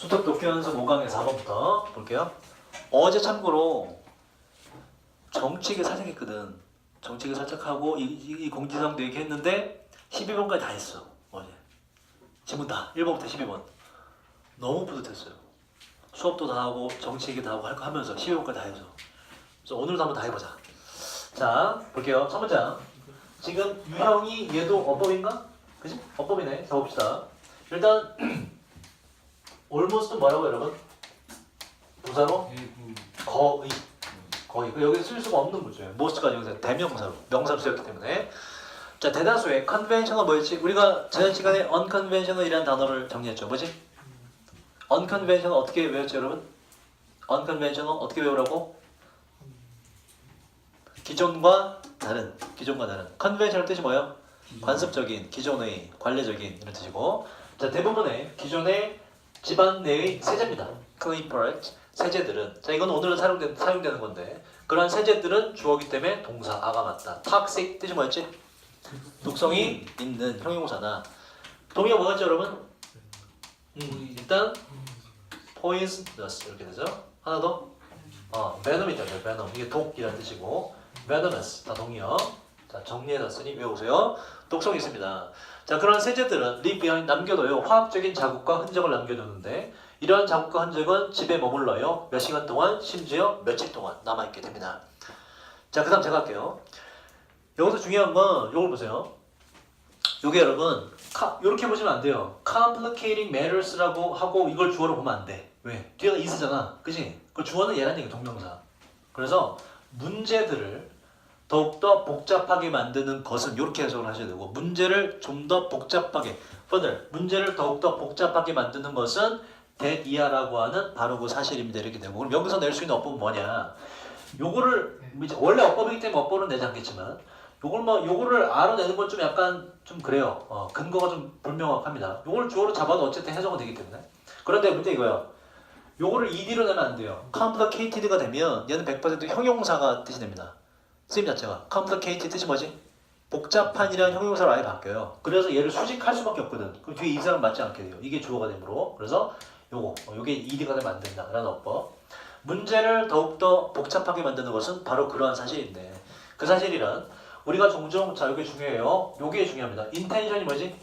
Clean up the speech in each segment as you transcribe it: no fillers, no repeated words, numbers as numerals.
수특 독해연습 5강의 4번부터 볼게요. 어제 참고로 정치계 살짝 했거든. 정치계 살짝 하고 이 공지사항도 얘기했는데 12번까지 다 했어. 어제. 지금 다 1번부터 12번. 너무 뿌듯했어요. 수업도 다 하고 정치 얘기 다 하고 할 거 하면서 12번까지 다 해서. 그래서 오늘도 한번 다 해보자. 자, 볼게요. 첫 문장. 지금 유형이 얘도 어법인가? 그지? 어법이네. 자, 봅시다. 일단 almost는 뭐라고 여러분? 부사로? 거의. 거의. 여기서 쓸 수가 없는 문제예요. most까지 여기서 대명사로. 명사로 쓰였기 때문에. 자, 대다수의 conventional 뭐였지? 우리가 지난 시간에 unconventional이라는 단어를 정리했죠. 뭐지? unconventional 어떻게 외웠죠, 여러분? unconventional 어떻게 외우라고? 기존과 다른. 기존과 다른. conventional 뜻이 뭐예요? 관습적인, 기존의, 관례적인 이런 뜻이고. 자, 대부분의 기존의 집안 내의 세제입니다. clean part, 세제들은. 자, 이건 오늘은 사용되는 건데 그러한 세제들은 주어기 때문에 동사 아가 맞다. toxic 뜻이 뭐였지?毒성이 있는 형용사나. 동의어 뭐였죠, 여러분? 일단 poisonous 이렇게 되죠. 하나 더. venom 있잖아요. venom. 이게 독이라는 뜻이고 venomous 다 동의어. 자, 정리해놨으니 외우세요. 독성이 있습니다. 자, 그런 세제들은 leave behind 남겨둬요. 화학적인 자국과 흔적을 남겨두는데 이러한 자국과 흔적은 집에 머물러요. 몇 시간 동안, 심지어 며칠 동안 남아있게 됩니다. 자, 그 다음 제가 할게요. 여기서 중요한 건 이걸 보세요. 요게 여러분 이렇게 보시면 안 돼요. complicating matters라고 하고 이걸 주어로 보면 안 돼. 왜? 뒤에가 is잖아. 그치? 그 주어는 얘란 얘기 동명사. 그래서 문제들을 더욱더 복잡하게 만드는 것은 이렇게 해석을 하셔야 되고 문제를 좀 더 복잡하게 further 문제를 더욱더 복잡하게 만드는 것은 that 이하라고 하는 바로 그 사실입니다. 이렇게 되고 그럼 여기서 낼 수 있는 어법은 뭐냐? 요거를 이제 원래 어법이기 때문에 어법은 내지 않겠지만 요거를 알아내는 건 좀 약간 좀 그래요. 근거가 좀 불명확합니다. 요걸 주어로 잡아도 어쨌든 해석은 되기 때문에. 그런데 문제 이거예요. 요거를 ed로 내면 안 돼요. complicated가 되면 얘는 100% 형용사가 뜻이 됩니다. 쓰임 자체가. complicated 뜻이 뭐지? 복잡한이라는 형용사로 아예 바뀌어요. 그래서 얘를 수식할 수밖에 없거든. 그럼 뒤에 이사람 맞지 않게 돼요. 이게 주어가 되므로. 그래서 요게 ed가 되면 안 된다. 라는 어법. 문제를 더욱더 복잡하게 만드는 것은 바로 그러한 사실인데 그 사실이란 우리가 종종 자 이게 중요해요. 요게 중요합니다. intention이 뭐지?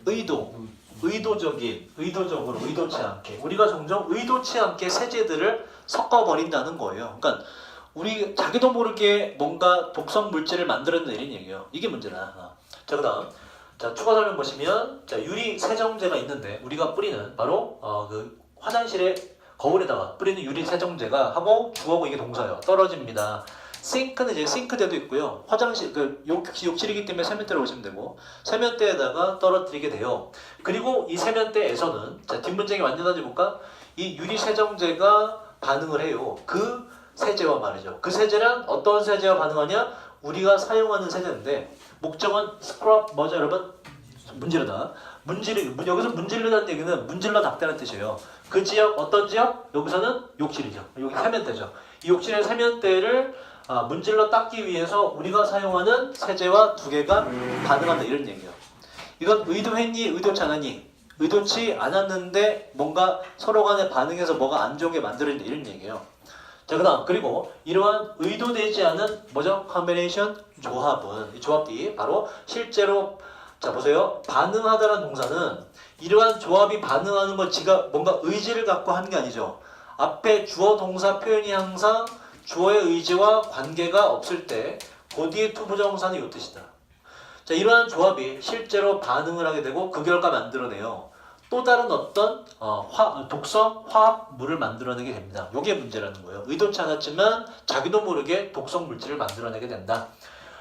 의도. 의도적으로 의도치 않게 우리가 종종 의도치 않게 세제들을 섞어버린다는 거예요. 그러니까 우리 자기도 모르게 뭔가 독성 물질을 만들어내는 얘기예요. 이게 문제다. 자, 그다음 자 추가 설명 보시면 자 유리 세정제가 있는데 우리가 뿌리는 바로 그 화장실에 거울에다가 뿌리는 유리 세정제가 하고 주어고 이게 동사예요. 떨어집니다. 싱크는 이제 싱크대도 있고요. 화장실 그 욕실이기 때문에 세면대로 오시면 되고 세면대에다가 떨어뜨리게 돼요. 그리고 이 세면대에서는 자 뒷문장이 완전하지 볼까? 이 유리 세정제가 반응을 해요. 그 세제와 말이죠. 그 세제란 어떤 세제와 반응하냐? 우리가 사용하는 세제인데 목적은 스크럽 뭐죠, 여러분? 문지르다. 여기서 문지르다는 얘기는 문질러 닦다는 뜻이에요. 그 지역 어떤 지역? 여기서는 욕실이죠. 여기 세면대죠. 이 욕실의 세면대를 문질러 닦기 위해서 우리가 사용하는 세제와 두 개가 반응한다 이런 얘기예요. 이건 의도했니? 의도치 않았니? 의도치 않았는데 뭔가 서로 간에 반응해서 뭐가 안 좋게 만들어진다 이런 얘기예요. 자, 그다음 그리고 이러한 의도되지 않은 뭐죠? 컨비네이션 조합은 이 조합이 바로 실제로 자 보세요. 반응하다라는 동사는 이러한 조합이 반응하는 걸 지가 뭔가 의지를 갖고 하는 게 아니죠. 앞에 주어 동사 표현이 항상 주어의 의지와 관계가 없을 때 그 뒤에 투부정사는 이 뜻이다. 자, 이러한 조합이 실제로 반응을 하게 되고 그 결과 만들어내요. 또 다른 어떤 독성 화합물을 만들어내게 됩니다. 이게 문제라는 거예요. 의도치 않았지만 자기도 모르게 독성 물질을 만들어내게 된다.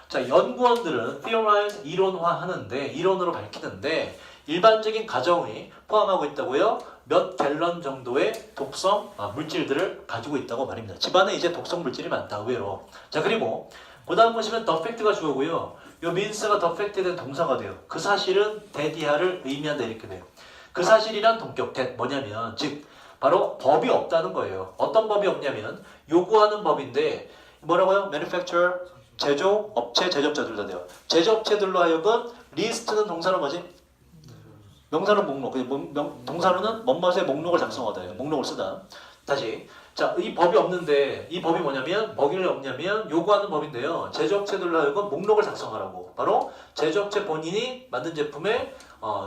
자, 연구원들은 theorize 이론화하는데 이론으로 밝히는데 일반적인 가정이 포함하고 있다고요. 몇 갤런 정도의 독성 물질들을 가지고 있다고 말입니다. 집안에 이제 독성 물질이 많다. 의외로. 자, 그리고 그 다음 보시면 the fact가 주어고요. 요 means가 the fact에 대한 동사가 돼요. 그 사실은 that 이하를 의미한다 이렇게 돼요. 그 사실이란 동격 that 뭐냐면 즉 바로 법이 없다는 거예요. 어떤 법이 없냐면 요구하는 법인데 뭐라고요? manufacturer 제조업체 제조업자들도 돼요. 제조업체들로 하여금 리스트는 동사로 뭐지? 명사는 목록, 동사로는 뭐뭐의 목록을 작성하다. 목록을 쓰다. 다시. 자, 이 법이 없는데 이 법이 뭐냐면 뭐길래 없냐면 요구하는 법인데요. 제조업체들로 하여금 목록을 작성하라고. 바로 제조업체 본인이 만든 제품에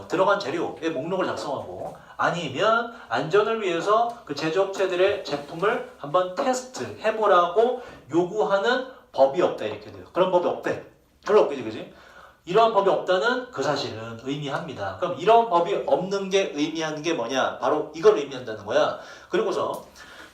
들어간 재료의 목록을 작성하고 아니면 안전을 위해서 그 제조업체들의 제품을 한번 테스트 해보라고 요구하는 법이 없다 이렇게 돼요. 그런 법이 없대. 별로 없겠지, 그지? 이러한 법이 없다는 그 사실은 의미합니다. 그럼 이런 법이 없는 게 의미하는 게 뭐냐? 바로 이걸 의미한다는 거야. 그리고서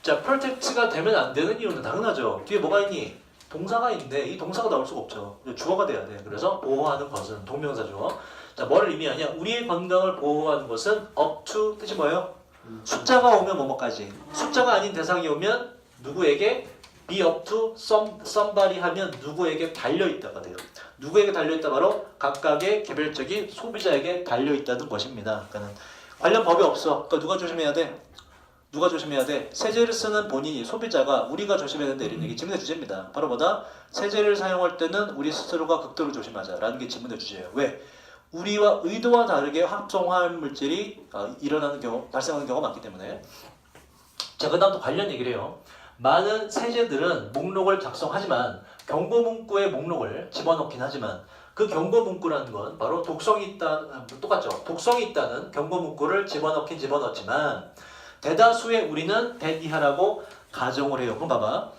자, protect가 되면 안 되는 이유는 당연하죠. 뒤에 뭐가 있니? 동사가 있는데 이 동사가 나올 수가 없죠. 주어가 돼야 돼. 그래서 보호하는 것은 동명사 주어. 자, 뭐를 의미하냐? 우리의 건강을 보호하는 것은 up to 뜻이 뭐예요? 숫자가 오면 뭐뭐까지. 숫자가 아닌 대상이 오면 누구에게 be up to somebody 하면 누구에게 달려있다가 돼요. 누구에게 달려있다 바로 각각의 개별적인 소비자에게 달려있다는 것입니다. 그러니까 관련 법이 없어. 그러니까 누가 조심해야 돼? 누가 조심해야 돼? 세제를 쓰는 본인이 소비자가 우리가 조심해야 된다 이런 얘기 지문의 주제입니다. 바로 뭐다? 세제를 사용할 때는 우리 스스로가 극도로 조심하자라는 게 지문의 주제예요. 왜? 우리와 의도와 다르게 합성화학 물질이 일어나는 경우, 발생하는 경우가 많기 때문에. 자, 그 다음 또 관련 얘기를 해요. 많은 세제들은 목록을 작성하지만 경고 문구에 목록을 집어넣긴 하지만 그 경고 문구라는 건 바로 독성이 있다, 똑같죠. 독성이 있다는 경고 문구를 집어넣긴 집어넣지만 대다수의 우리는 that 이하라고 가정을 해요. 그럼 봐봐.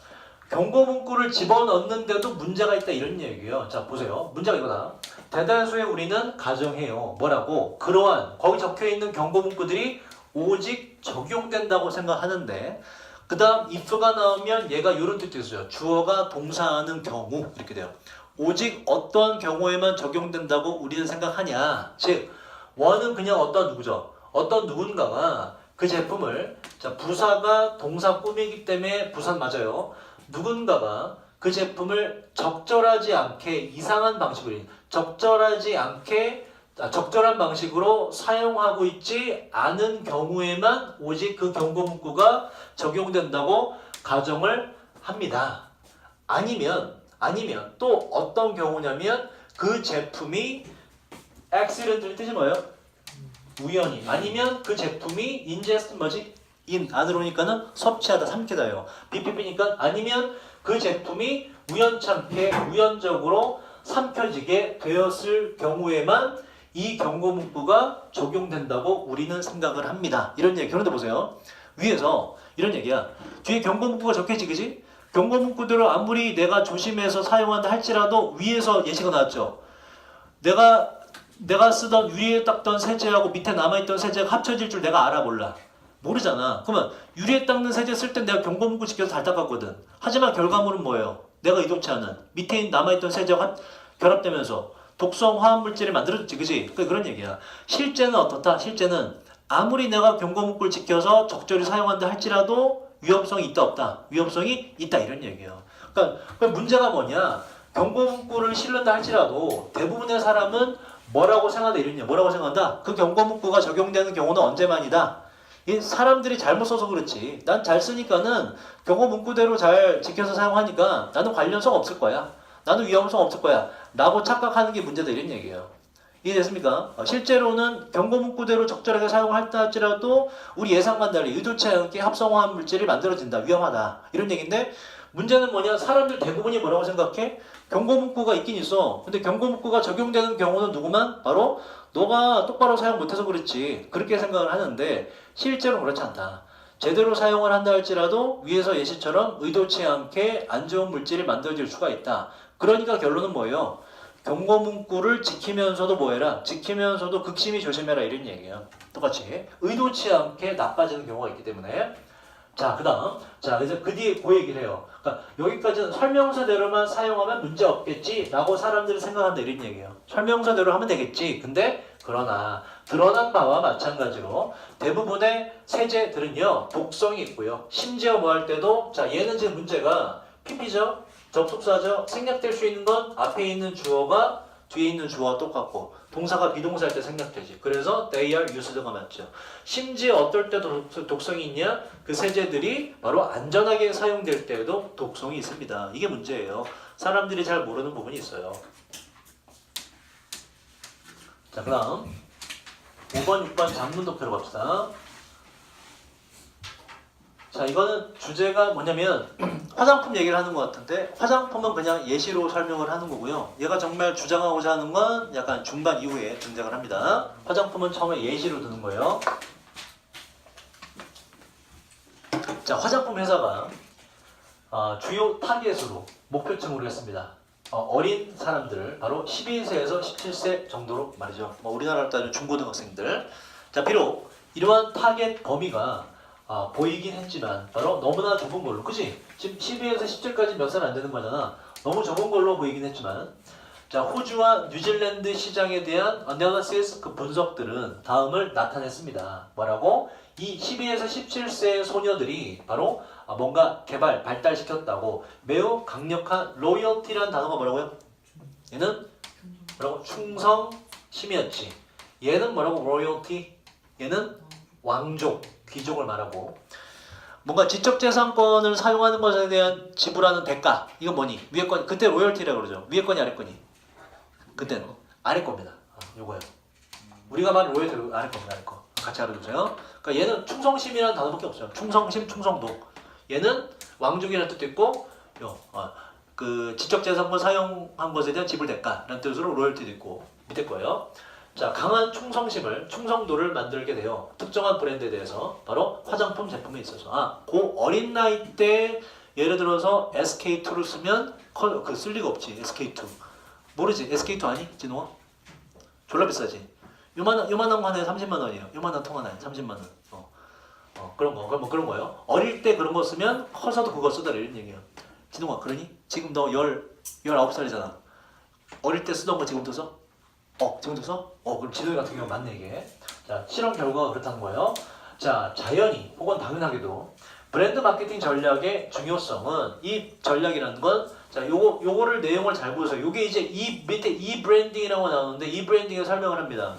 경고 문구를 집어넣는데도 문제가 있다 이런 얘기예요. 자, 보세요. 문제가 이거다. 대다수의 우리는 가정해요. 뭐라고? 그러한 거기 적혀있는 경고 문구들이 오직 적용된다고 생각하는데 그 다음 if가 나오면 얘가 이런 뜻도 있어요. 주어가 동사하는 경우 이렇게 돼요. 오직 어떤 경우에만 적용된다고 우리는 생각하냐. 즉 원은 그냥 어떤 누구죠. 어떤 누군가가 그 제품을 자 부사가 동사 꾸미기 때문에 부산 맞아요. 누군가가 그 제품을 적절하지 않게 이상한 방식으로 적절하지 않게 적절한 방식으로 사용하고 있지 않은 경우에만 오직 그 경고 문구가 적용된다고 가정을 합니다. 아니면 또 어떤 경우냐면 그 제품이 accidentally 뜻이 뭐예요? 우연히 아니면 그 제품이 ingest 뭐지? 안으로 오니까는 섭취하다 삼키다요. BPP니까 아니면 그 제품이 우연찮게 우연적으로 삼켜지게 되었을 경우에만 이 경고 문구가 적용된다고 우리는 생각을 합니다. 이런 얘기. 그런데 보세요. 위에서 이런 얘기야. 뒤에 경고 문구가 적혀있지, 그지? 경고 문구들을 아무리 내가 조심해서 사용한다 할지라도 위에서 예시가 나왔죠. 내가 쓰던 위에 닦던 세제하고 밑에 남아있던 세제가 합쳐질 줄 내가 알아 몰라? 모르잖아. 그러면 유리에 닦는 세제 쓸 땐 내가 경고 문구 지켜서 잘 닦았거든. 하지만 결과물은 뭐예요? 내가 의도치 않은 밑에 남아있던 세제가 결합되면서 독성 화합물질을 만들어줬지, 그지? 그런 얘기야. 실제는 어떻다? 실제는 아무리 내가 경고 문구를 지켜서 적절히 사용한다 할지라도 위험성이 있다 없다? 위험성이 있다 이런 얘기예요. 그러니까 문제가 뭐냐? 경고 문구를 실른다 할지라도 대부분의 사람은 뭐라고 생각한다 이런 얘기야. 뭐라고 생각한다? 그 경고 문구가 적용되는 경우는 언제만이다? 이 사람들이 잘못 써서 그렇지. 난 잘 쓰니까는 경고 문구대로 잘 지켜서 사용하니까 나는 관련성 없을 거야. 나는 위험성 없을 거야. 라고 착각하는 게 문제다 이런 얘기예요. 이해됐습니까? 실제로는 경고 문구대로 적절하게 사용할 할지라도 우리 예상과는 달리 의도치 않게 합성화학 물질이 만들어진다. 위험하다. 이런 얘기인데 문제는 뭐냐? 사람들 대부분이 뭐라고 생각해? 경고 문구가 있긴 있어. 근데 경고 문구가 적용되는 경우는 누구만? 바로 너가 똑바로 사용 못해서 그렇지. 그렇게 생각을 하는데 실제로 그렇지 않다. 제대로 사용을 한다 할지라도 위에서 예시처럼 의도치 않게 안 좋은 물질이 만들어질 수가 있다. 그러니까 결론은 뭐예요? 경고 문구를 지키면서도 뭐해라? 지키면서도 극심히 조심해라 이런 얘기예요. 똑같이 의도치 않게 나빠지는 경우가 있기 때문에 자, 그 다음 그래서 그 뒤에 그 얘기를 해요. 그러니까 여기까지는 설명서대로만 사용하면 문제 없겠지 라고 사람들이 생각한다 이런 얘기예요. 설명서대로 하면 되겠지. 근데 그러나 드러난 바와 마찬가지로 대부분의 세제들은요 독성이 있고요. 심지어 뭐 할 때도 자 얘는 지금 문제가 PP죠. 접속사죠. 생략될 수 있는 건 앞에 있는 주어가 뒤에 있는 주어와 똑같고 동사가 비동사일 때 생략되지. 그래서 they are used가 맞죠. 심지어 어떨 때도 독성이 있냐? 그 세제들이 바로 안전하게 사용될 때에도 독성이 있습니다. 이게 문제예요. 사람들이 잘 모르는 부분이 있어요. 자, 그 다음 5번, 6번 장문 도표로 갑시다. 자, 이거는 주제가 뭐냐면 화장품 얘기를 하는 것 같은데 화장품은 그냥 예시로 설명을 하는 거고요. 얘가 정말 주장하고자 하는 건 약간 중반 이후에 등장을 합니다. 화장품은 처음에 예시로 드는 거예요. 자, 화장품 회사가 주요 타겟으로 목표층으로 했습니다. 어린 사람들을 바로 12세에서 17세 정도로 말이죠. 우리나라로 따지면 중고등학생들. 자, 비록 이러한 타겟 범위가 보이긴 했지만 바로 너무나 좁은 걸로, 그치? 지금 12에서 17까지 몇 살 안 되는 거잖아. 너무 좁은 걸로 보이긴 했지만, 자, 호주와 뉴질랜드 시장에 대한 어널리시스 그 분석들은 다음을 나타냈습니다. 뭐라고? 이 12에서 17세 소녀들이 바로 뭔가 발달시켰다고. 매우 강력한 로열티라는 단어가 뭐라고요? 얘는 뭐라고? 충성심이었지. 얘는 뭐라고? 로열티? 얘는 왕족, 귀족을 말하고, 뭔가 지적재산권을 사용하는 것에 대한 지불하는 대가. 이건 뭐니? 위에 건, 그때 로열티라고 그러죠. 위에 건이 아래 건이? 그때는 아래 겁니다. 요거요. 우리가 말하는 로열티 아래 겁니다. 아래 거. 같이 알아두세요. 그러니까 얘는 충성심이라는 단어밖에 없어요. 충성심, 충성도. 얘는 왕족이라는 뜻도 있고, 그 지적재산권 사용한 것에 대한 지불 대가라는 뜻으로 로열티도 있고, 밑에 거예요. 자, 강한 충성심을, 충성도를 만들게 돼요. 특정한 브랜드에 대해서. 바로 화장품 제품에 있어서. 그 어린 나이 때 예를 들어서 SK2를 쓰면 쓸 리가 없지. SK2 모르지? SK2 아니? 진호아? 졸라 비싸지. 요만한 거 하나에 30만 원이에요. 요만한 통 하나에 30만 원. 그런 거. 그럼 그런 거예요. 어릴 때 그런 거 쓰면 커서도 그거 쓰더라 이런 얘기예요. 진호아, 그러니? 지금 너 19살이잖아. 어릴 때 쓰던 거 지금도 써? 지금도 써? 그럼 진호이 같은 경우 맞네 이게. 자, 실험 결과가 그렇다는 거예요. 자, 자연히 혹은 당연하게도 브랜드 마케팅 전략의 중요성은, 이 전략이라는 건, 자, 요거를 내용을 잘 보세요. 요게 이제 이 밑에 이 브랜딩이라고 나오는데 이 브랜딩을 설명을 합니다.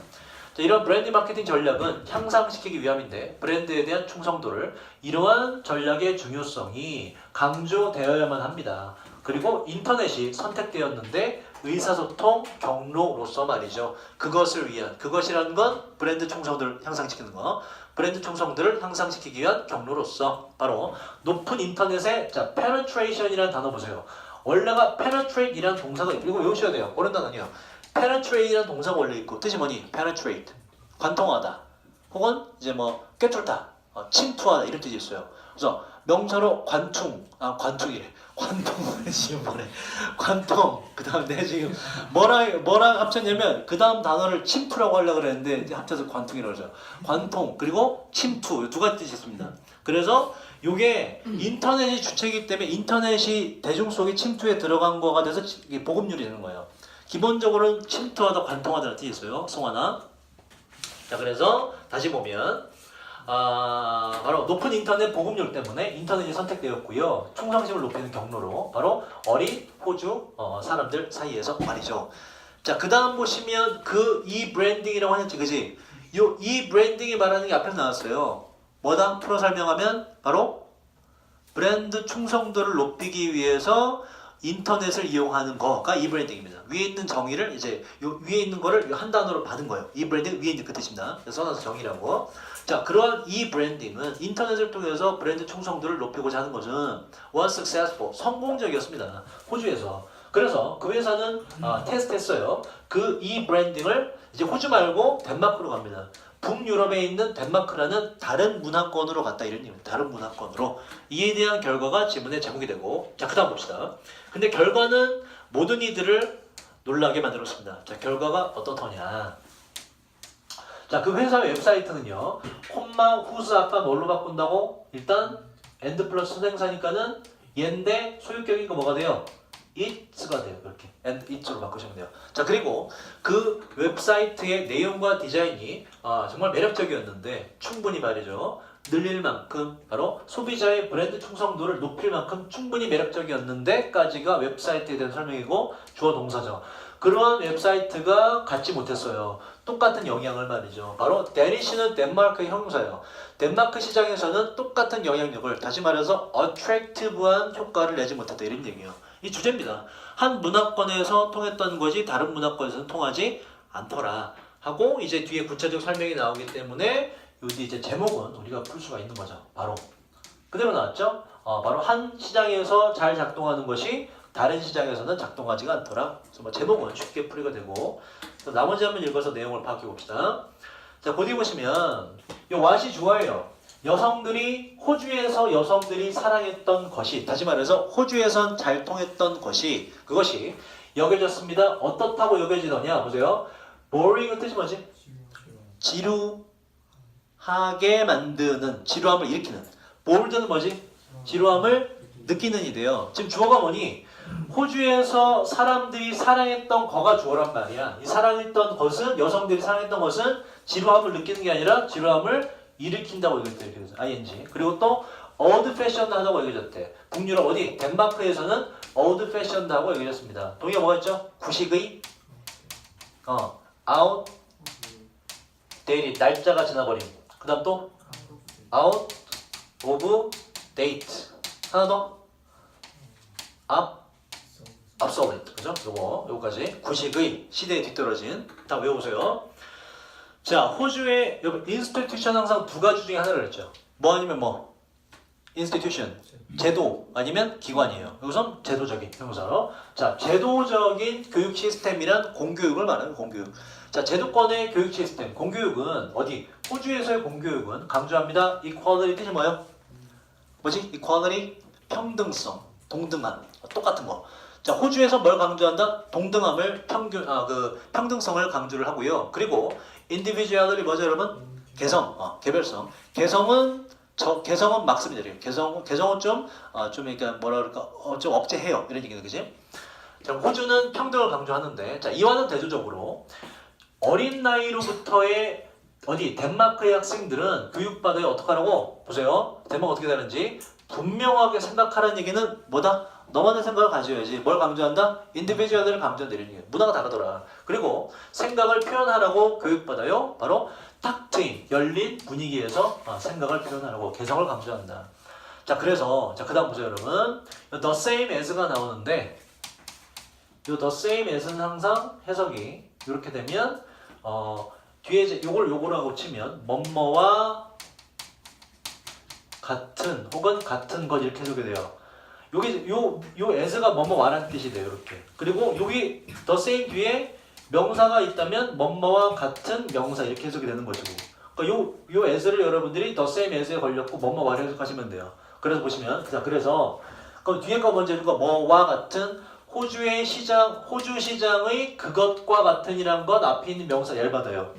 자, 이런 브랜드 마케팅 전략은 향상시키기 위함인데 브랜드에 대한 충성도를, 이러한 전략의 중요성이 강조되어야만 합니다. 그리고 인터넷이 선택되었는데 의사소통 경로로서 말이죠. 그것이라는 건 브랜드 충성도를 향상시키는 거. 브랜드 충성도를 향상시키기 위한 경로로서 바로 높은 인터넷의, 자, penetration이라는 단어 보세요. 원래가 penetrate이라는 동사가 있고, 이거 외우셔야 돼요. 어려운 단어 아니에요. penetrate이라는 동사가 원래 있고, 뜻이 뭐니? penetrate, 관통하다, 혹은 이제 꿰뚫다, 침투하다 이런 뜻이 있어요. 그래서 명사로 관통이래. 지금 뭐래? 관통. 그 다음 내가 지금 뭐랑 합쳤냐면 그 다음 단어를 침투라고 하려고 그랬는데 이제 합쳐서 관통이라고 그러죠. 관통 그리고 침투, 두 가지 뜻이 있습니다. 그래서 이게 인터넷이 주체이기 때문에 인터넷이 대중 속에 침투에 들어간 거가 돼서 이게 보급률이 되는 거예요. 기본적으로는 침투하다, 관통하다는 뜻이 있어요. 송하나. 자, 그래서 다시 보면 바로 높은 인터넷 보급률 때문에 인터넷이 선택되었고요. 충성심을 높이는 경로로 바로 어린 호주 사람들 사이에서 말이죠. 자, 그 다음 보시면 이 브랜딩이라고 하는지, 그지? 이 브랜딩이 말하는 게 앞에서 나왔어요. 뭐다? 풀어 설명하면 바로 브랜드 충성도를 높이기 위해서 인터넷을 이용하는 거가 이 브랜딩입니다. 위에 있는 정의를 이제 위에 있는 거를 한 단어로 받은 거예요. 이 브랜딩 위에 있는 그 뜻입니다. 써놔서 정의라고. 자, 그러한 이 브랜딩은 인터넷을 통해서 브랜드 충성도를 높이고자 하는 것은 was successful, 성공적이었습니다. 호주에서. 그래서 그 회사는 테스트했어요. 이 브랜딩을 이제 호주 말고 덴마크로 갑니다. 북유럽에 있는 덴마크라는 다른 문화권으로 갔다 이런 얘기입니다. 다른 문화권으로. 이에 대한 결과가 지문에 제목이 되고, 자, 그 다음 봅시다. 근데 결과는 모든 이들을 놀라게 만들었습니다. 자, 결과가 어떻더냐. 자, 그 회사 웹사이트는요, 콤마 후스 아빠 뭘로 바꾼다고? 일단 and 플러스 선행사니까는 얘인데 소유격이니까 뭐가 돼요? it가 돼요. 이렇게 and it로 바꾸시면 돼요. 자, 그리고 그 웹사이트의 내용과 디자인이 정말 매력적이었는데 충분히 말이죠, 늘릴 만큼, 바로 소비자의 브랜드 충성도를 높일 만큼 충분히 매력적이었는데까지가 웹사이트에 대한 설명이고 주어 동사죠. 그런 웹사이트가 갖지 못했어요. 똑같은 영향을 말이죠. 바로 데니시는 덴마크의 형용사예요. 덴마크 시장에서는 똑같은 영향력을, 다시 말해서 attractive한 효과를 내지 못했다 이런 얘기예요. 이 주제입니다. 한 문화권에서 통했던 것이 다른 문화권에서는 통하지 않더라. 하고 이제 뒤에 구체적 설명이 나오기 때문에 여기 이제 제목은 우리가 풀 수가 있는 거죠. 바로 그대로 나왔죠. 바로 한 시장에서 잘 작동하는 것이 다른 시장에서는 작동하지가 않더라. 그래서 뭐 제목은 쉽게 풀이가 되고 나머지 한번 읽어서 내용을 파악해 봅시다. 자, 곧 보시면 이 what이 주어예요. 여성들이 호주에서 여성들이 사랑했던 것이 다시 말해서 호주에선 잘 통했던 것이 그것이 여겨졌습니다. 어떻다고 여겨지더냐 보세요. boring은 뜻이 뭐지? 지루하게 만드는 지루함을 일으키는 bored는 뭐지? 지루함을 느끼는 이돼요. 지금 주어가 뭐니? 호주에서 사람들이 사랑했던 거가 주어란 말이야. 이 사랑했던 것은 여성들이 사랑했던 것은 지루함을 느끼는 게 아니라 지루함을 일으킨다고 얘기했대. 그래서 ing. 그리고 또 old fashioned 하다고 얘기해줬대. 북유럽 어디? 덴마크에서는 old fashioned 하고 얘기해줬습니다. 동의가 뭐가 있죠? 구식의 out dated 날짜가 지나버림. 그 다음 또 out of date. 하나 더 obsolete. 그죠? 요거까지. 구식의 시대에 뒤떨어진. 다 외워보세요. 자, 호주의 여러분 institution 항상 두 가지 중에 하나를 했죠. 뭐 아니면 뭐 institution 제도 아니면 기관이에요. 여기선 제도적인 형사로. 자, 제도적인 교육 시스템이란 공교육을 말하는 공교육. 자, 제도권의 교육 시스템 공교육은 어디? 호주에서의 공교육은 강조합니다. equality 뜻이 뭐예요? 뭐지? equality 평등성, 동등함, 똑같은 거. 자, 호주에서 뭘 강조한다? 동등함을 평등성을 강조를 하고요. 그리고 individuality 뭐죠, 여러분? 개별성. 개성은 막 씁니다. 개성은 좀 그러니까 뭐라 그럴까? 좀 억제해요. 이런 얘기는 그지? 자, 호주는 평등을 강조하는데, 자, 이와는 대조적으로 어린 나이로부터의 덴마크의 학생들은 교육받아야 어떡하라고? 보세요. 덴마크 어떻게 되는지 분명하게 생각하라는 얘기는 뭐다? 너만의 생각을 가져야지. 뭘 강조한다? 인디비주얼들을 강조한다. 이런 얘기. 문화가 다르더라. 그리고 생각을 표현하라고 교육받아요. 바로 탁 트인, 열린 분위기에서 생각을 표현하라고 개성을 강조한다. 자, 그래서 그 다음 보세요, 여러분. the same as가 나오는데 이 the same as는 항상 해석이 이렇게 되면 뒤에 이제 요거라고 치면 뭐뭐와 같은 혹은 같은 것 이렇게 해석이 돼요. 여기 요 as가 뭐뭐와라는 뜻이 돼요. 이렇게. 그리고 여기 the same 뒤에 명사가 있다면 뭐뭐와 같은 명사 이렇게 해석이 되는 거죠. 그러니까 요 as를 여러분들이 the same as에 걸렸고 뭐뭐와를 해석하시면 돼요. 그래서 보시면 그래서 그럼 뒤에 거 먼저 읽은 거 뭐와 같은 호주 시장의 그것과 같은이란 것 앞에 있는 명사 열받아요.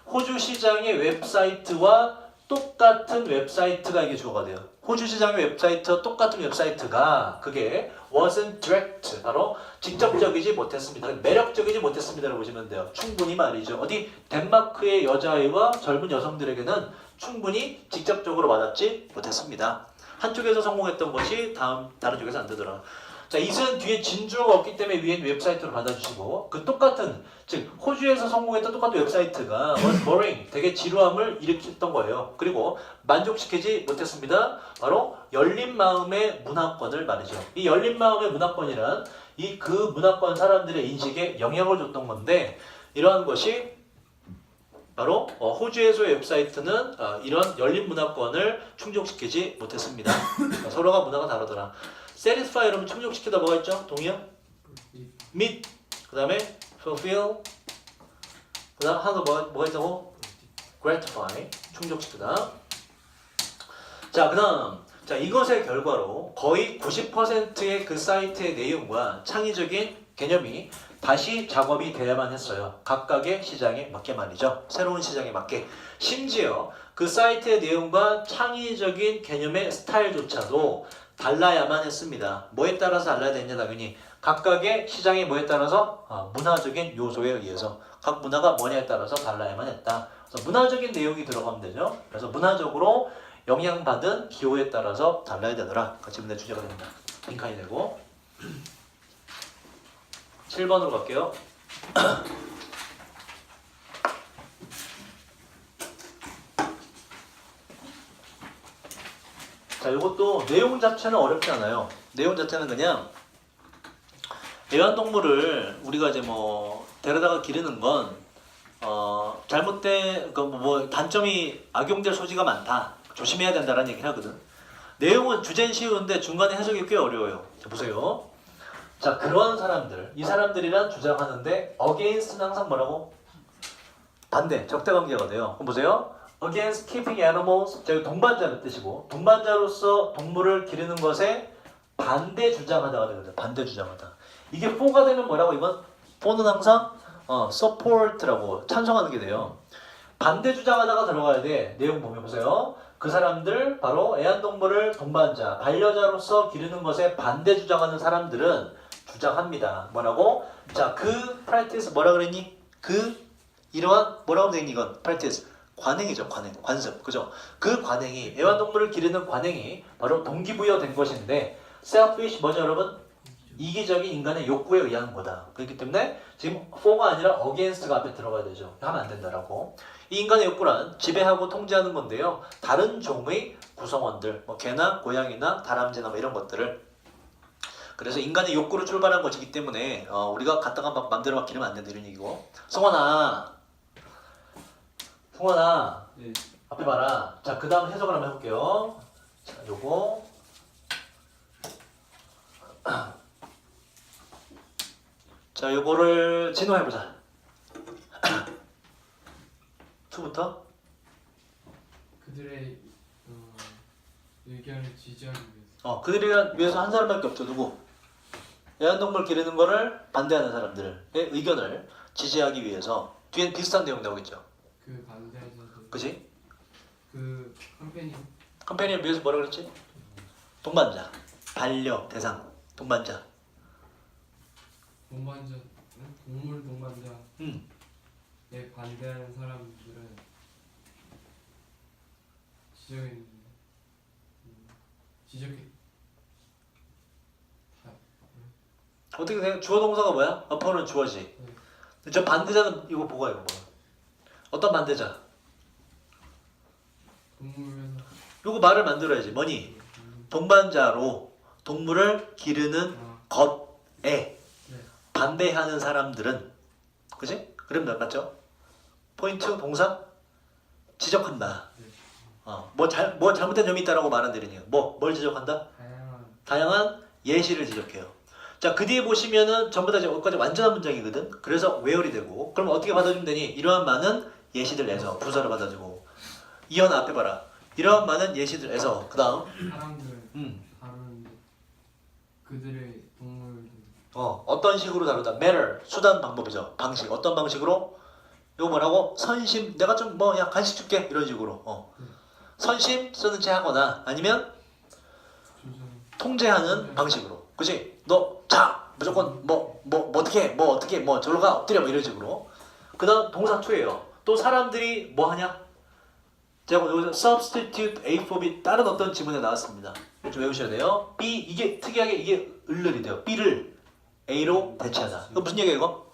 호주 시장의 웹사이트와 똑같은 웹사이트가 이게 주어가 돼요. 호주 시장의 웹사이트와 똑같은 웹사이트가 그게 wasn't direct 바로 직접적이지 못했습니다. 매력적이지 못했습니다라고 보시면 돼요. 충분히 말이죠. 어디 덴마크의 여자아이와 젊은 여성들에게는 충분히 직접적으로 와닿지 못했습니다. 한쪽에서 성공했던 것이 다른 쪽에서 안 되더라. 자, 이은 뒤에 진주어가 없기 때문에 위엔 웹사이트로 받아주시고 그 똑같은 즉 호주에서 성공했던 똑같은 웹사이트가 was boring 되게 지루함을 일으켰던 거예요. 그리고 만족시키지 못했습니다. 바로 열린 마음의 문화권을 말이죠. 이 열린 마음의 문화권이란 그 문화권 사람들의 인식에 영향을 줬던 건데 이러한 것이 바로 호주에서의 웹사이트는 이런 열린 문화권을 충족시키지 못했습니다. 서로가 문화가 다르더라. satisfy 여러분 충족시키다 뭐가 있죠? 동의어? meet 그 다음에 fulfill 그 다음 하나 뭐가 있다고? gratify 충족시키다. 자, 그 다음 이것의 결과로 거의 90%의 그 사이트의 내용과 창의적인 개념이 다시 작업이 돼야만 했어요. 각각의 시장에 맞게 말이죠. 새로운 시장에 맞게. 심지어 그 사이트의 내용과 창의적인 개념의 스타일조차도 달라야만 했습니다. 뭐에 따라서 달라야 되냐 당연히 각각의 시장의 뭐에 따라서 문화적인 요소에 의해서 각 문화가 뭐냐에 따라서 달라야만 했다. 그래서 문화적인 내용이 들어가면 되죠. 그래서 문화적으로 영향받은 기호에 따라서 달라야 되더라. 같이 문제 주제가 됩니다. 빈칸이 되고 7번으로 갈게요. 자, 이것도 내용 자체는 어렵지 않아요. 내용 자체는 그냥 애완동물을 우리가 이제 뭐 데려다가 기르는 건 잘못된 뭐 단점이 악용될 소지가 많다. 조심해야 된다라는 얘기를 하거든. 내용은 주제는 쉬운데 중간에 해석이 꽤 어려워요. 자, 보세요. 자, 그런 사람들, 이 사람들이란 주장하는데 against는 항상 뭐라고? 반대, 적대 관계가 돼요. 그럼 보세요. against keeping animals, 자, 동반자는 뜻이고 동반자로서 동물을 기르는 것에 반대 주장하다가 되거든. 반대 주장하다. 이게 for가 되면 뭐라고 이건? for는 항상 support라고 찬성하는 게 돼요. 반대 주장하다가 들어가야 돼. 내용 보면 보세요. 그 사람들 바로 애완동물을 동반자, 반려자로서 기르는 것에 반대 주장하는 사람들은 주장합니다. 뭐라고? 자, 그 practice 뭐라 그랬니? 그 이러한 뭐라고 되니 이건? practice 관행이죠. 관행, 관습, 그죠? 그 관행이 애완동물을 기르는 관행이 바로 동기부여된 것인데 selfish 뭐죠, 여러분? 이기적인 인간의 욕구에 의한 거다. 그렇기 때문에 지금 for가 아니라 against가 앞에 들어가야 되죠. 하면 안 된다라고. 이 인간의 욕구란 지배하고 통제하는 건데요. 다른 종의 구성원들, 뭐 개나 고양이나 다람쥐나 뭐 이런 것들을. 그래서 인간의 욕구로 출발한 것이기 때문에 우리가 갖다가 막 맘대로 막 기르면 안 된다 이런 얘기고. 성환아, 네. 앞에 봐라. 자, 그 다음 해석을 한번 해볼게요. 자, 요거. 자, 요거를 진화해보자. 2부터. 그들의 의견을 지지하기 위해서. 그들이 위해서 한 사람밖에 없죠. 누구? 애완동물 기르는 거를 반대하는 사람들의 의견을 지지하기 위해서. 뒤엔 비슷한 내용 나오겠죠. 그 반대에서도. 그치? 그 컴패니언 위해서 뭐라 그랬지? 동반자, 반려, 대상, 동반자. 동반자, 동물 동반자에 반대하는 사람들은 지적했. 어떻게 생각? 주어 동사가 뭐야? 어퍼는 주어지. 저 반대자는 이거 보고 이거 뭐? 어떤 반대자? 동물에서. 요거 말을 만들어야지. 뭐니? 동반자로 동물을 기르는 것에 반대하는 사람들은, 그지? 그럼 맞죠? 포인트 동사 지적한다. 뭐 잘못된 점이 있다라고 말한다는 뭘 지적한다? 다양한 예시를 지적해요. 자, 그 뒤에 보시면은 전부 다 여기까지 완전한 문장이거든. 그래서 where이 되고, 그럼 어떻게 받아주면 되니? 이러한 많은 예시들 내서 부사를 받아주고. 이현 앞에 봐라. 이러한 많은 예시들에서 그 다음 사람들 다루는데 그들의 동물들. 어떤 식으로 다루다. manner 수단 방법이죠. 방식 어떤 방식으로? 이거 뭐라고? 선심 내가 좀 뭐 야 간식 줄게 이런 식으로 선심 쓰는 채 하거나 아니면 통제하는 방식으로. 그치? 너 자 무조건 뭐 어떻게 뭐 저로 가 엎드려 뭐 이런 식으로. 그 다음 동사 2예요. 또 사람들이 뭐 하냐? 제가 여기서 substitute A for B 다른 어떤 지문에 나왔습니다. 좀 외우셔야 돼요. B 이게 특이하게 이게 을을이 돼요. B를 A로 대체하다. 이거 무슨 얘기야 이거?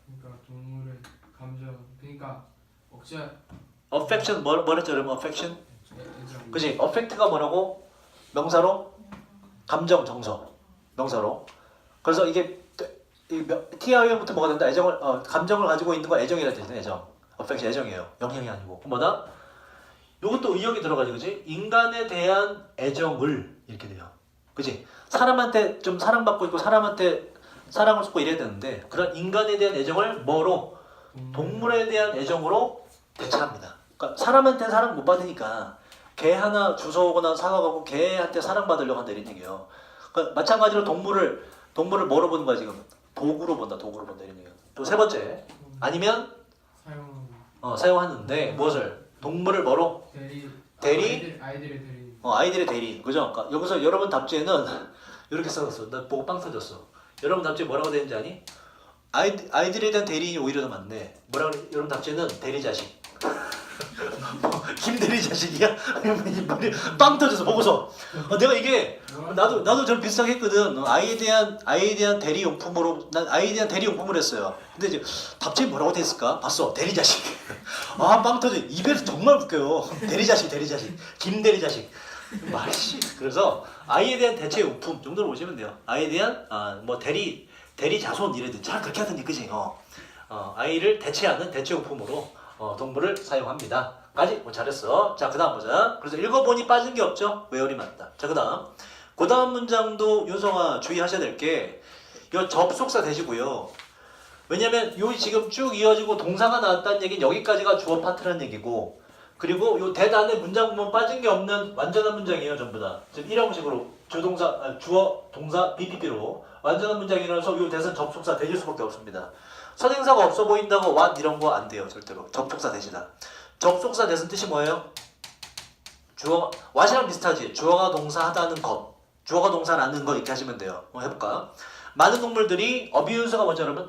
그러니까 동물의 감정. 그러니까 억제. affection 뭐랬죠 여러분? affection? 애정. 그지? affect가 뭐라고? 명사로? 감정 정서 명사로. 그래서 이게 TIO부터 뭐가 된다? 애정을 감정을 가지고 있는 거 애정이라 되잖아요. 애정. affection 애정이에요. 영향이 아니고. 뭐다? 요것도 의역이 들어가지, 그지? 인간에 대한 애정을 이렇게 돼요. 그지? 사람한테 좀 사랑받고 있고 사람한테 사랑을 쏟고 이래야 되는데 그런 인간에 대한 애정을 뭐로? 동물에 대한 애정으로 대체합니다. 그러니까 사람한테는 사랑 못 받으니까 개 하나 주워오거나 사가고 개한테 사랑받으려고 한다 이런 얘기예요. 그러니까 마찬가지로 동물을 뭐로 보는 거야 지금? 도구로 본다 이런 얘기예요. 또 세 번째 아니면 사용하는데 무엇을? 동물을 뭐로? 대리? 아이들의 대리. 그죠? 그러니까 여기서 여러분 답지에는 이렇게 써놨어. 나 보고 빵 터졌어. 여러분 답지에 뭐라고 되는지 아니? 아이들에 대한 대리인이 오히려 더 많네. 뭐라 그래? 여러분 답지에는 대리자식. 김대리 자식이야? 빵 터져서 보고서 내가 이게 나도 저를 비슷하게 했거든. 아이에 대한 대리 용품으로 난 아이에 대한 대리 용품을 했어요. 근데 이제 답장이 뭐라고 됐을까? 봤어. 대리 자식. 빵 터져. 입에서 정말 웃겨요. 대리 자식 김대리 자식 말씨. 그래서 아이에 대한 대체 용품 정도로 보시면 돼요. 아이에 대한 뭐 대리 자손 이래도 잘 그렇게 하던지 그지? 아이를 대체하는 대체용품으로 동물을 사용합니다. 까지 잘했어. 자, 그 다음 보자. 그래서 읽어보니 빠진 게 없죠? 외열이 맞다. 자, 그 다음 문장도 윤성아 주의하셔야 될 게 이 접속사 되시고요. 왜냐면 요 지금 쭉 이어지고 동사가 나왔다는 얘기는 여기까지가 주어 파트라는 얘기고, 그리고 요 대단의 문장 보면 빠진 게 없는 완전한 문장이에요. 전부 다. 지금 이런 식으로 주어, 동사, BPP로 완전한 문장이라서 요 대선 접속사 되실 수밖에 없습니다. 선행사가 없어 보인다고 what 이런 거 안 돼요. 절대로. 접속사 대시다. 접속사 대신 뜻이 뭐예요? what이랑 비슷하지. 주어가 동사하다는 것, 주어가 동사라는 거 이렇게 하시면 돼요. 한번 해볼까? 많은 동물들이 어비유스가 뭐죠 여러분?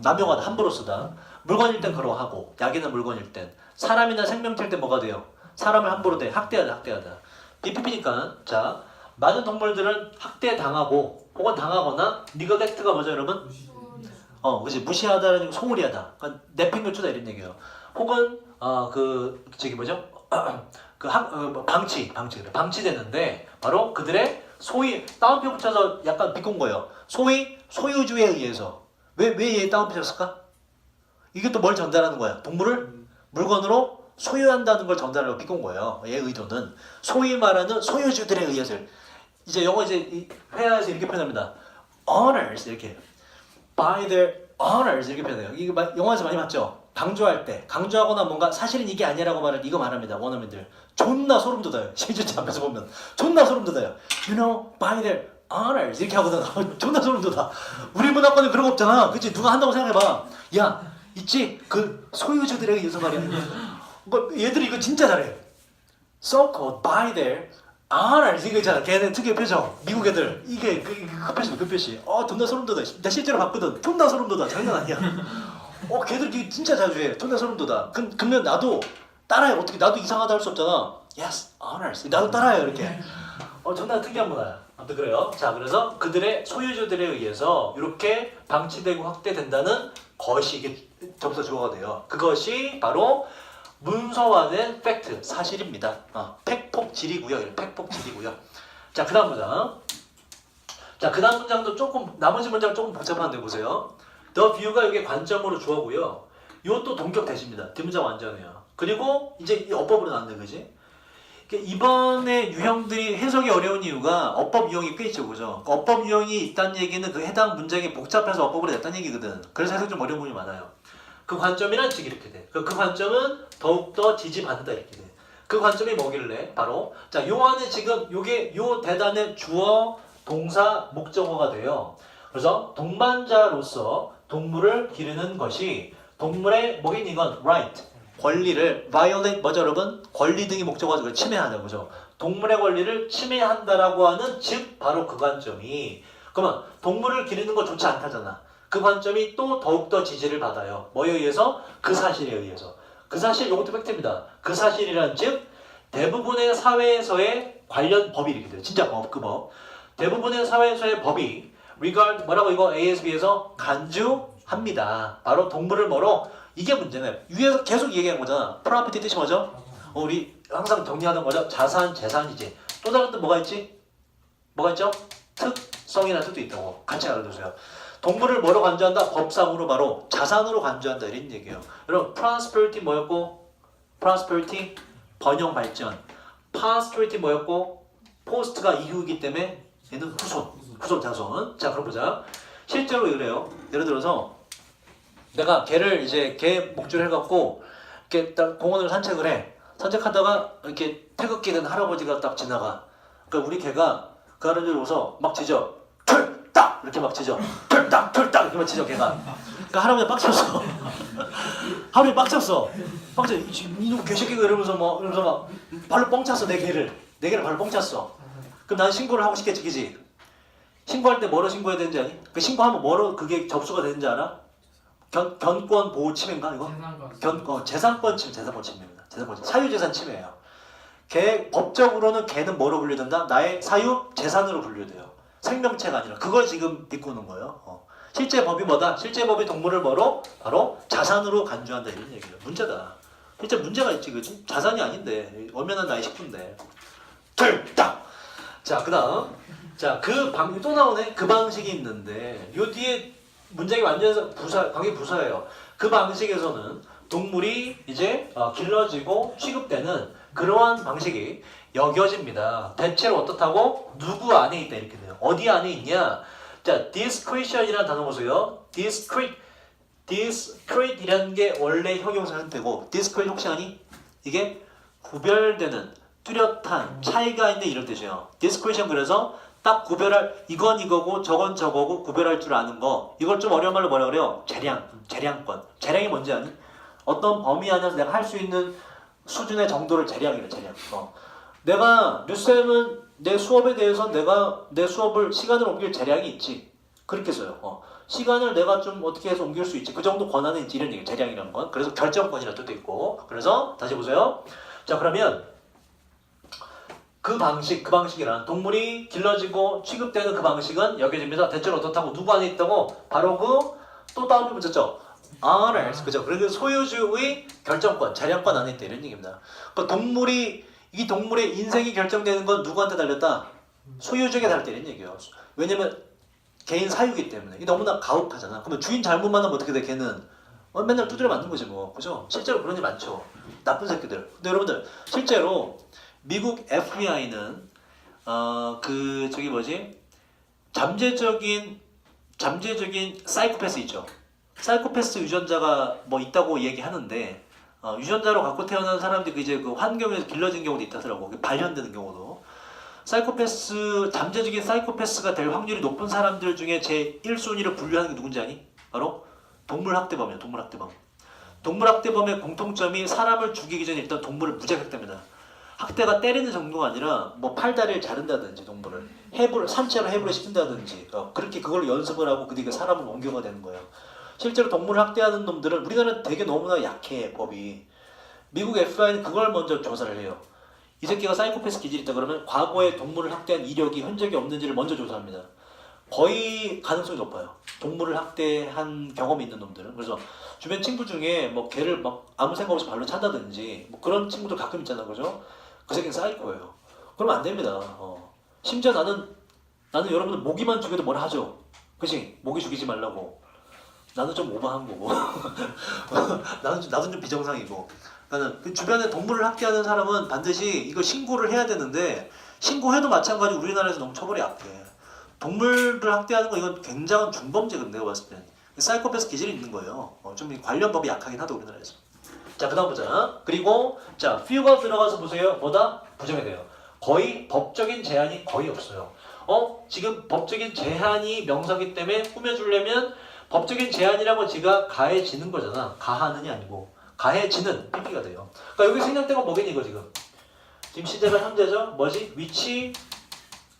남용하다, 함부로 쓰다. 물건일 땐 그러하고, 약이나 물건일 땐, 사람이나 생명체일 땐 뭐가 돼요? 사람을 함부로 대, 학대하다. BPP니까 자, 많은 동물들은 학대당하고 혹은 당하거나 neglect가 뭐죠 여러분? 그지, 무시하다라는 거 소홀히 하다. 그러니까 내팽겨 주다 이런 얘기예요. 혹은 방치되는데 바로 그들의 소위 따옴표 붙여서 약간 비꼰 거예요. 소위 소유주에 의해서. 왜 얘 따옴표 쳤을까? 이게 또 뭘 전달하는 거야? 동물을 물건으로 소유한다는 걸 전달하려고 비꼰 거예요. 얘 의도는 소위 말하는 소유주들에 의해서. 이제 영어 회화에서 이렇게 표현합니다. Owners 이렇게. By their owners 이렇게 표현해요. 이거 영화에서 많이 봤죠? 강조하거나 뭔가 사실은 이게 아니라고 이거 말합니다. 원어민들 존나 소름 돋아요. 실제 앞에서 보면 존나 소름 돋아요. You know, by their owners 이렇게 하거든. 존나 소름 돋아. 우리 문화권에 그런 거 없잖아. 그치? 누가 한다고 생각해봐. 야, 있지? 그 소유주들에 의해서 말이야. 얘들이 이거 진짜 잘해. So called by their owners 이거 있잖아. 걔네 특유의 표정. 미국 애들 이게 그 표시. 존나 소름 돋아. 나 실제로 봤거든. 존나 소름 돋아. 장난 아니야. 걔들 이거 진짜 자주 해. 존나 소름 돋아. 그러면 나도 따라해. 어떻게 나도 이상하다 할 수 없잖아. Yes, owners. 나도 따라해요 이렇게. 존나 특이한 문화야. 아무튼 그래요. 자, 그래서 그들의 소유주들에 의해서 이렇게 방치되고 확대된다는 것이 이게 접속 주어가 돼요. 그것이 바로 문서화된 팩트, 사실입니다. 팩폭질이고요. 팩폭질이고요. 자, 그 다음 문장. 자, 그 다음 문장도 나머지 문장 조금 복잡한데 보세요. The view가 이게 관점으로 주어고요. 이것도 동격 대시입니다. 뒷문장 완전해요. 그리고 이제 이 어법으로 나왔네, 그지? 이번에 유형들이 해석이 어려운 이유가 어법 유형이 꽤 있죠, 그죠? 어법 유형이 있다는 얘기는 그 해당 문장이 복잡해서 어법으로 냈다는 얘기거든. 그래서 해석 좀 어려운 부분이 많아요. 그 관점이란 즉 이렇게 돼. 그 관점은 더욱더 지지받는다 이렇게 돼. 그 관점이 뭐길래? 바로 자, 요 안에 지금 요 대단의 주어, 동사, 목적어가 돼요. 그래서 동반자로서 동물을 기르는 것이 동물의 뭐긴 이건 right. 권리를 violate 뭐죠 여러분? 권리 등이 목적어가 침해하는 거죠. 동물의 권리를 침해한다라고 하는 즉 바로 그 관점이 그러면 동물을 기르는 거 좋지 않다잖아. 그 관점이 또 더욱더 지지를 받아요. 뭐에 의해서? 그 사실에 의해서. 그 사실 이것도 팩트입니다. 그 사실이란 즉 대부분의 사회에서의 관련 법이 이렇게 돼요. 진짜 법, 그 법. 대부분의 사회에서의 법이 regard 뭐라고 이거 ASB에서 간주합니다. 바로 동물을 뭐로? 이게 문제네. 위에서 계속 얘기하는 거잖아. property 뜻이 뭐죠? 우리 항상 정리하던 거죠. 자산, 재산이지. 또 다른 뜻 뭐가 있지? 뭐가 있죠? 특성이라는 뜻도 있다고. 같이 알아두세요. 동물을 뭐로 간주한다? 법상으로 바로 자산으로 간주한다. 이런 얘기예요. 여러분, prosperity 뭐였고? prosperity, 번영 발전. prosperity 뭐였고? post가 이후이기 때문에 얘는 후손 자손. 자, 그럼 보자. 실제로 이래요. 예를 들어서 내가 개 목줄을 해갖고 이렇게 딱 공원을 산책을 해. 산책하다가 이렇게 태극기 든 할아버지가 딱 지나가. 그러니까 우리 개가 그 할아버지를 보고서 막 짖어. 털딱 이렇게 막 짖어. 털딱 이렇게 막 짖어 개가. 그러니까 할아버지 빡쳤어. 할아버지 빡쳤어. 이놈 개새끼가 이러면서 막 발로 뻥 찼어 내 개를 발로 뻥 찼어. 그럼 난 신고를 하고 싶겠지, 그지? 신고할 때 뭐로 신고해야 되는지 아니? 그 신고하면 뭐로 그게 접수가 되는지 알아? 견권 보호 침해인가 이거? 재산권 침해입니다. 사유재산 침해예요. 법적으로는 개는 뭐로 분류된다? 나의 사유 재산으로 분류돼요. 생명체가 아니라 그걸 지금 비꼬는 거예요. 실제 법이 뭐다? 실제 법이 동물을 뭐로? 바로 자산으로 간주한다 이런 얘기예요. 문제다. 실제 문제가 있지, 그지? 자산이 아닌데 엄연한 나의 식구인데. 딱. 자, 그다음. 자, 또 나오네. 그 방식이 있는데 요 뒤에 문장이 완전해서 관계 부사예요. 그 방식에서는 동물이 이제 길러지고 취급되는 그러한 방식이 여겨집니다. 대체로 어떻다고? 누구 안에 있다 이렇게 돼요. 어디 안에 있냐? 자, discretion이라는 단어 보세요. discrete이라는 게 원래 형용사 형태고 discrete 혹시 아니? 이게 구별되는, 뚜렷한, 차이가 있는 이런 뜻이에요. discretion 그래서 딱 구별할 이건 이거고 저건 저거고 구별할 줄 아는 거. 이걸 좀 어려운 말로 뭐라 그래요? 재량권. 재량이 뭔지 아니? 어떤 범위 안에서 내가 할 수 있는 수준의 정도를 재량이래. 재량. 내가 류쌤은 내 수업에 대해서 내가 내 수업을 시간을 옮길 재량이 있지. 그렇게 써요. 시간을 내가 좀 어떻게 해서 옮길 수 있지. 그 정도 권한은 있지. 이런 얘기. 재량이라는 건. 그래서 결정권이라는 뜻도 있고. 그래서 다시 보세요. 자, 그러면 그 방식이란 동물이 길러지고 취급되는 그 방식은 여겨집니다. 대체로 어떻다고? 누구 안에 있다고? 바로 또 다음에 붙였죠. owners. 그죠? 그래서 소유주의 결정권, 재량권 안에 있다. 이런 얘기입니다. 그러니까 이 동물의 인생이 결정되는 건 누구한테 달렸다? 소유주에게 달렸다. 이런 얘기예요. 왜냐면 개인 사유이기 때문에. 이게 너무나 가혹하잖아. 그러면 주인 잘못 만나면 어떻게 돼? 걔는 맨날 두드려 맞는 거지 뭐. 그죠? 실제로 그런 일 많죠. 나쁜 새끼들. 근데 여러분들 실제로 미국 FBI는 잠재적인 사이코패스 있죠. 사이코패스 유전자가 뭐 있다고 얘기하는데 유전자로 갖고 태어난 사람들이 이제 그 환경에서 길러진 경우도 있다더라고. 발현되는 경우도. 잠재적인 사이코패스가 될 확률이 높은 사람들 중에 제 1순위를 분류하는 게 누군지 아니? 바로 동물학대범이에요. 동물학대범의 공통점이 사람을 죽이기 전에 일단 동물을 무지하게 학대합니다. 학대가 때리는 정도가 아니라 뭐 팔다리를 자른다든지 동물을 산채로 해부를 시킨다든지 그렇게 그걸 연습을 하고 그 뒤에 사람을 옮겨가 되는 거예요. 실제로 동물을 학대하는 놈들은 우리나라는 되게 너무나 약해 법이. 미국 FBI는 그걸 먼저 조사를 해요. 이 새끼가 사이코패스 기질이 있다 그러면 과거에 동물을 학대한 이력이 흔적이 없는지를 먼저 조사합니다. 거의 가능성이 높아요. 동물을 학대한 경험이 있는 놈들은. 그래서 주변 친구 중에 뭐 걔를 막 아무 생각 없이 발로 찬다든지 뭐 그런 친구들 가끔 있잖아, 그죠? 그 새끼는 사이코예요. 그러면 안 됩니다. 심지어 나는 여러분들 모기만 죽여도 뭐라 하죠. 그치? 모기 죽이지 말라고. 나는 좀 오버한 거고. 나도 좀 비정상이고. 나는 그 주변에 동물을 학대하는 사람은 반드시 이거 신고를 해야 되는데 신고해도 마찬가지로 우리나라에서 너무 처벌이 약해. 동물을 학대하는 거 이건 굉장한 중범죄거든 내가 봤을 땐. 사이코패스 기질이 있는 거예요. 좀 관련 법이 약하긴 하다 우리나라에서. 자, 그다음 보자. 그리고 자, few가 들어가서 보세요. 뭐다? 부정이 돼요. 거의 법적인 제한이 거의 없어요. 지금 법적인 제한이 명사기 때문에 꾸며주려면 법적인 제한이라고 지가 가해지는 거잖아. 가하는이 아니고 가해지는 PP가 돼요. 그러니까 여기 생략된 건 뭐겠니 이거 지금? 지금 시제가 현재죠. 뭐지? 위치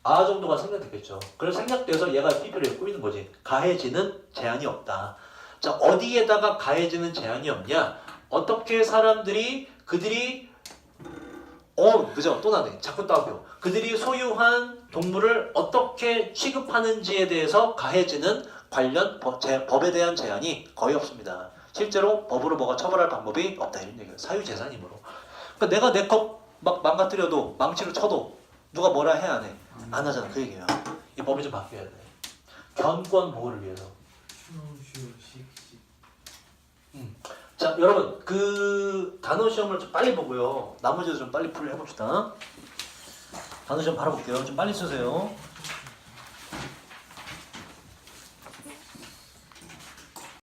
정도가 생략됐겠죠. 그래서 생략돼서 얘가 PP를 꾸미는 거지. 가해지는 제한이 없다. 자, 어디에다가 가해지는 제한이 없냐? 어떻게 그들이 그죠? 또 나네. 자꾸 따고. 그들이 소유한 동물을 어떻게 취급하는지에 대해서 가해지는 관련 법에 대한 제한이 거의 없습니다. 실제로 법으로 뭐가 처벌할 방법이 없다 이런 얘기예요. 사유재산이므로. 그러니까 내가 내 컵 막 망가뜨려도 망치로 쳐도 누가 뭐라 해 안 해? 안 하잖아. 그 얘기예요. 이 법이 좀 바뀌어야 돼. 견권 보호를 위해서. 자, 여러분 그 단어 시험을 좀 빨리 보고요. 나머지도 좀 빨리 풀 해봅시다. 단어 시험 바로 볼게요. 좀 빨리 쓰세요.